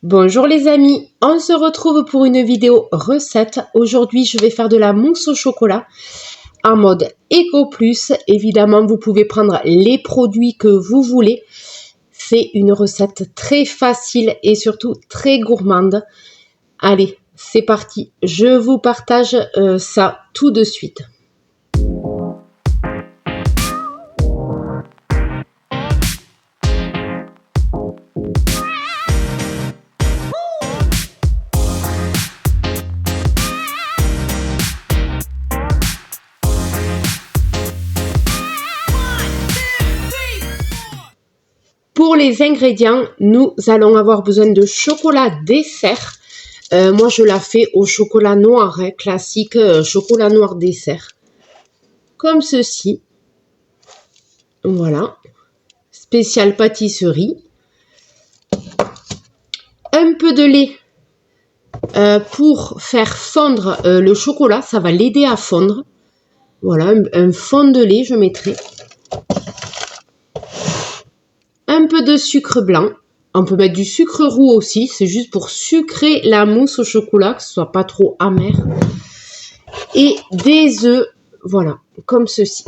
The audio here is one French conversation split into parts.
Bonjour les amis, on se retrouve pour une vidéo recette. Aujourd'hui, je vais faire de la mousse au chocolat en mode Eco Plus. Évidemment, vous pouvez prendre les produits que vous voulez. C'est une recette très facile et surtout très gourmande. Allez, c'est parti. Je vous partage ça tout de suite. Pour les ingrédients, nous allons avoir besoin de chocolat dessert. Moi, je la fais au chocolat noir, classique, chocolat noir dessert. Comme ceci. Voilà. Spécial pâtisserie. Un peu de lait pour faire fondre le chocolat. Ça va l'aider à fondre. Voilà, un fond de lait, je mettrai. Un peu de sucre blanc. On peut mettre du sucre roux aussi. C'est juste pour sucrer la mousse au chocolat, que ce soit pas trop amer. Et des œufs, voilà, comme ceci.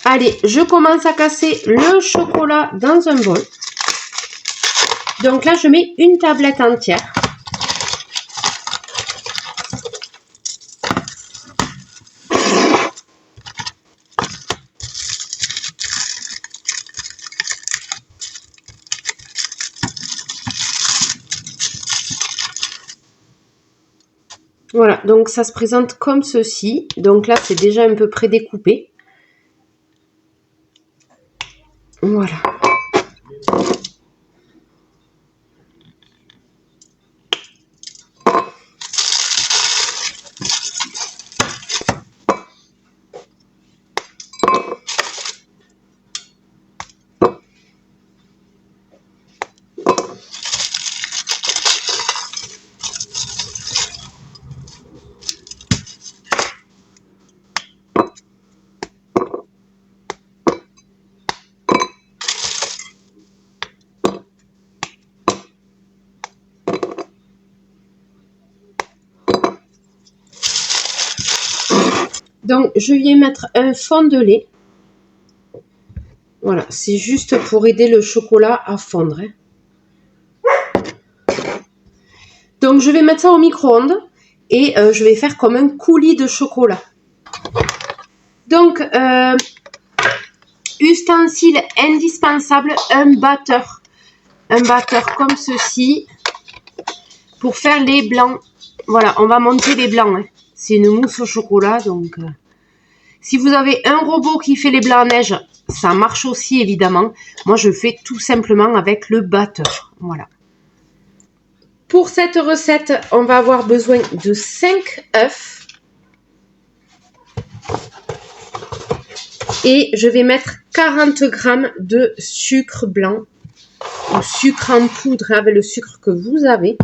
Allez, je commence à casser le chocolat dans un bol. Donc là, je mets une tablette entière. Voilà, donc ça se présente comme ceci. Donc là, c'est déjà un peu prédécoupé. Voilà. Donc, je viens mettre un fond de lait. Voilà, c'est juste pour aider le chocolat à fondre. Donc, je vais mettre ça au micro-ondes et je vais faire comme un coulis de chocolat. Donc, ustensile indispensable, un batteur. Un batteur comme ceci pour faire les blancs. Voilà, on va monter les blancs. C'est une mousse au chocolat, donc... Si vous avez un robot qui fait les blancs à neige, ça marche aussi évidemment. Moi, je fais tout simplement avec le batteur. Voilà. Pour cette recette, on va avoir besoin de 5 œufs. Et je vais mettre 40 g de sucre blanc ou sucre en poudre avec le sucre que vous avez.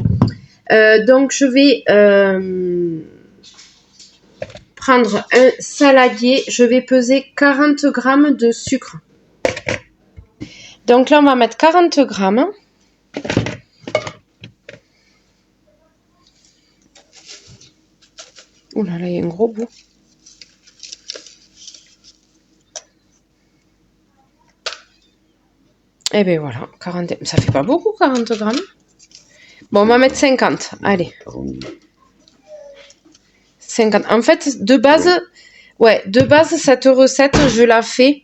Donc, je vais... prendre un saladier, je vais peser 40 g de sucre. Donc là, on va mettre 40 g. Ouh là là, il y a un gros bout. Et bien voilà, 40... ça fait pas beaucoup 40 g. Bon, on va mettre 50, allez. 50. En fait, de base, cette recette, je la fais.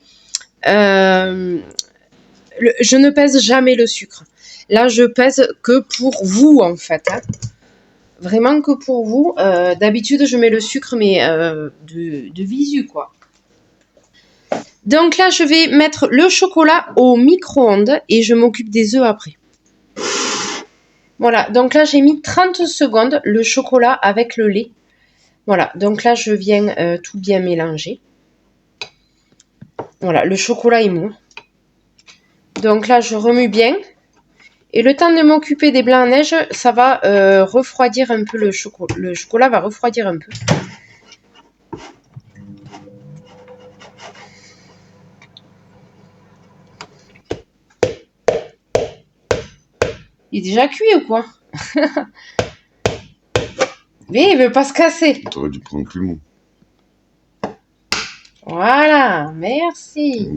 Je ne pèse jamais le sucre. Là, je pèse que pour vous, en fait. Vraiment que pour vous. D'habitude, je mets le sucre, mais de visu, quoi. Donc là, je vais mettre le chocolat au micro-ondes et je m'occupe des œufs après. Voilà, donc là, j'ai mis 30 secondes le chocolat avec le lait. Voilà, donc là, je viens tout bien mélanger. Voilà, le chocolat est mou. Donc là, je remue bien. Et le temps de m'occuper des blancs à neige, ça va refroidir un peu le chocolat. Le chocolat va refroidir un peu. Il est déjà cuit ou quoi? Mais il veut pas se casser. T'aurais dû prendre plus long. Voilà, merci.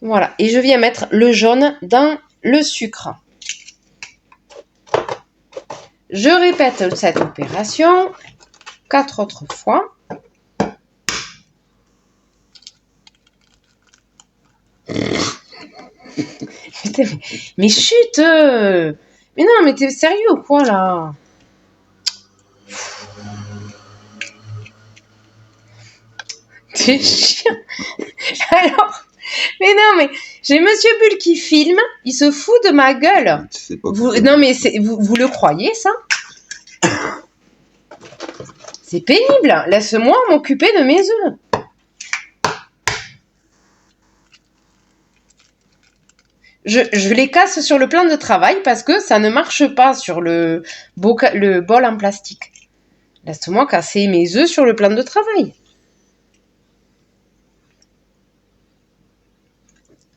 Voilà, et je viens mettre le jaune dans le sucre. Je répète cette opération 4 autres fois. Mais chut! Mais non, mais t'es sérieux ou quoi là? T'es chiant. Alors, mais non, mais j'ai Monsieur Bull qui filme, il se fout de ma gueule. Tu sais pas Vous, non, mais vous le croyez ça? C'est pénible. Laisse-moi m'occuper de mes œufs. Je les casse sur le plan de travail parce que ça ne marche pas sur le bol en plastique. Laisse-moi casser mes œufs sur le plan de travail.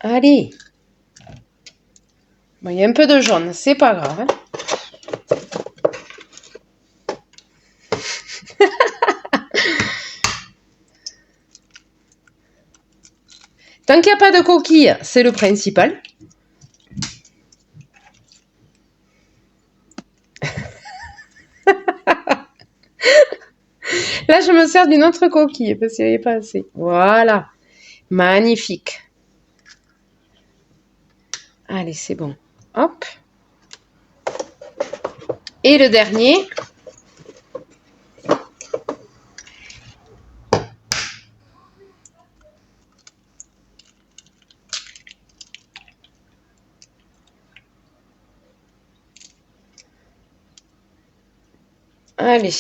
Allez. Bon, il y a un peu de jaune, c'est pas grave. Hein. Tant qu'il n'y a pas de coquilles, c'est le principal. Là, je me sers d'une autre coquille parce qu'il n'y avait pas assez. Voilà. Magnifique. Allez, c'est bon. Hop. Et le dernier. Allez.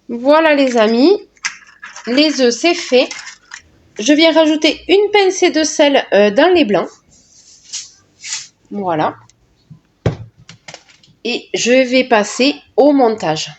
Voilà les amis. Les œufs, c'est fait. Je viens rajouter une pincée de sel dans les blancs. Voilà. Et je vais passer au montage.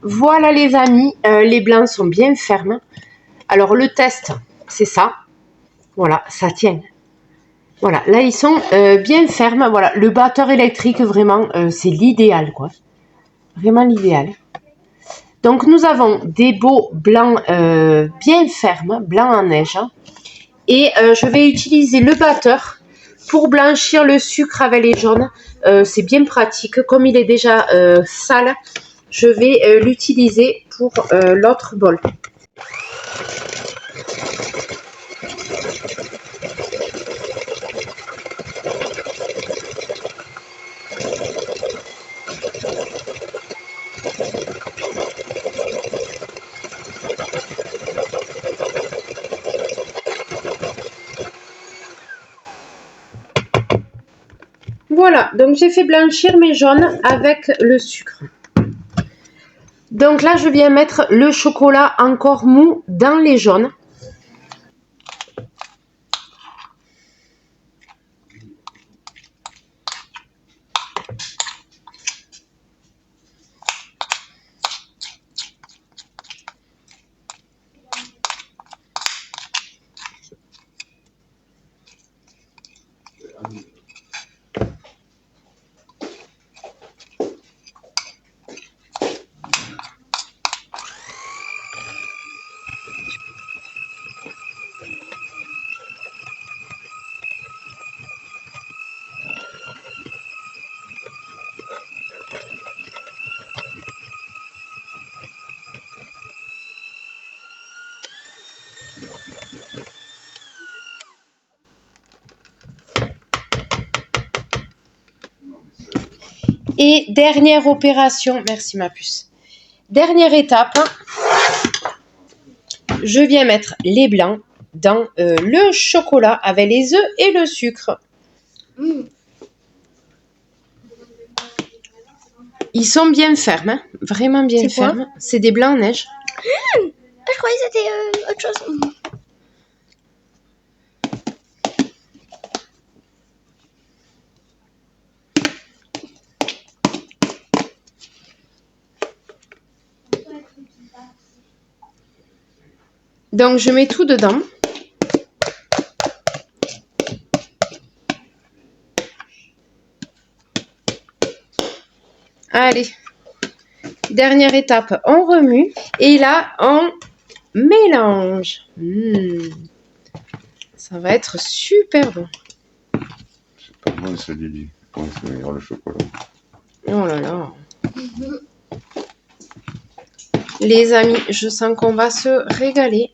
Voilà les amis, les blancs sont bien fermes. Alors le test, c'est ça. Voilà, ça tient. Voilà, là ils sont bien fermes. Voilà, le batteur électrique, vraiment, c'est l'idéal, quoi. Vraiment l'idéal. Donc nous avons des beaux blancs bien fermes, blancs en neige. Et je vais utiliser le batteur pour blanchir le sucre avec les jaunes. C'est bien pratique. Comme il est déjà sale, je vais l'utiliser pour l'autre bol. Voilà, donc j'ai fait blanchir mes jaunes avec le sucre. Donc là, je viens mettre le chocolat encore mou dans les jaunes. Et dernière opération, merci ma puce. Dernière étape, je viens mettre les blancs dans le chocolat avec les œufs et le sucre. Ils sont bien fermes, hein, vraiment bien fermes. C'est des blancs en neige. Je croyais que c'était autre chose. Donc je mets tout dedans. Allez, dernière étape, on remue et là on mélange. Ça va être super bon. C'est pas bon ça dit. Comment ça ira le chocolat? Oh là là. Les amis, je sens qu'on va se régaler.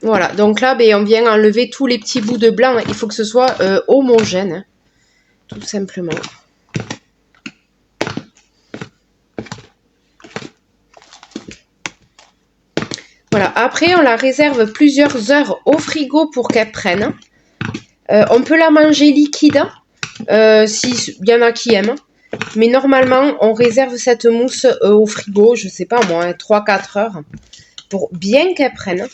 Voilà, donc là, ben, on vient enlever tous les petits bouts de blanc. Il faut que ce soit homogène, hein, tout simplement. Voilà, après, on la réserve plusieurs heures au frigo pour qu'elle prenne. On peut la manger liquide, s'il y en a qui aiment. Mais normalement, on réserve cette mousse au frigo, je sais pas moi, 3-4 heures, pour bien qu'elle prenne.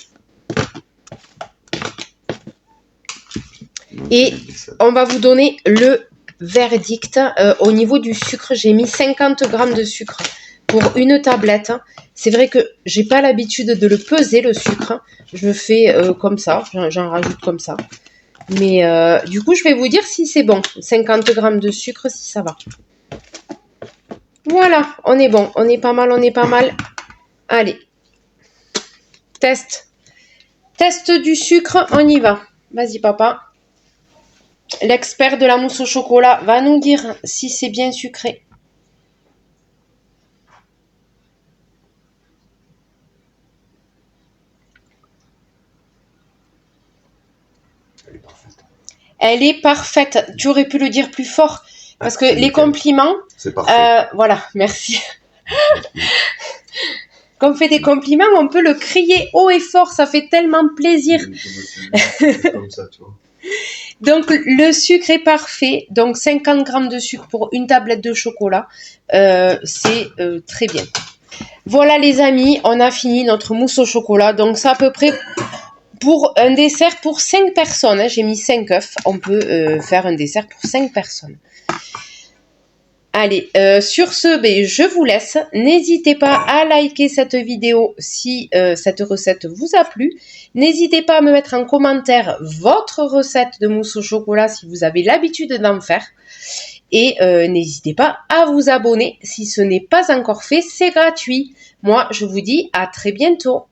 Et on va vous donner le verdict au niveau du sucre. J'ai mis 50 grammes de sucre pour une tablette. C'est vrai que j'ai pas l'habitude de le peser, le sucre. Je fais comme ça, j'en rajoute comme ça. Mais du coup, je vais vous dire si c'est bon. 50 grammes de sucre, si ça va. Voilà, on est bon. On est pas mal, on est pas mal. Allez. Test. Test du sucre, on y va. Vas-y, papa. L'expert de la mousse au chocolat va nous dire si c'est bien sucré. Elle est parfaite. Elle est parfaite. Tu aurais pu le dire plus fort. Parce que les compliments... C'est parfait. Voilà, merci. Quand on fait des compliments, on peut le crier haut et fort. Ça fait tellement plaisir. C'est comme ça, tu vois. Donc, le sucre est parfait. Donc, 50 grammes de sucre pour une tablette de chocolat. C'est très bien. Voilà, les amis. On a fini notre mousse au chocolat. Donc, c'est à peu près pour un dessert pour 5 personnes. J'ai mis 5 œufs. On peut faire un dessert pour 5 personnes. Allez, sur ce, ben, je vous laisse. N'hésitez pas à liker cette vidéo si cette recette vous a plu. N'hésitez pas à me mettre en commentaire votre recette de mousse au chocolat si vous avez l'habitude d'en faire. Et n'hésitez pas à vous abonner si ce n'est pas encore fait, c'est gratuit. Moi, je vous dis à très bientôt.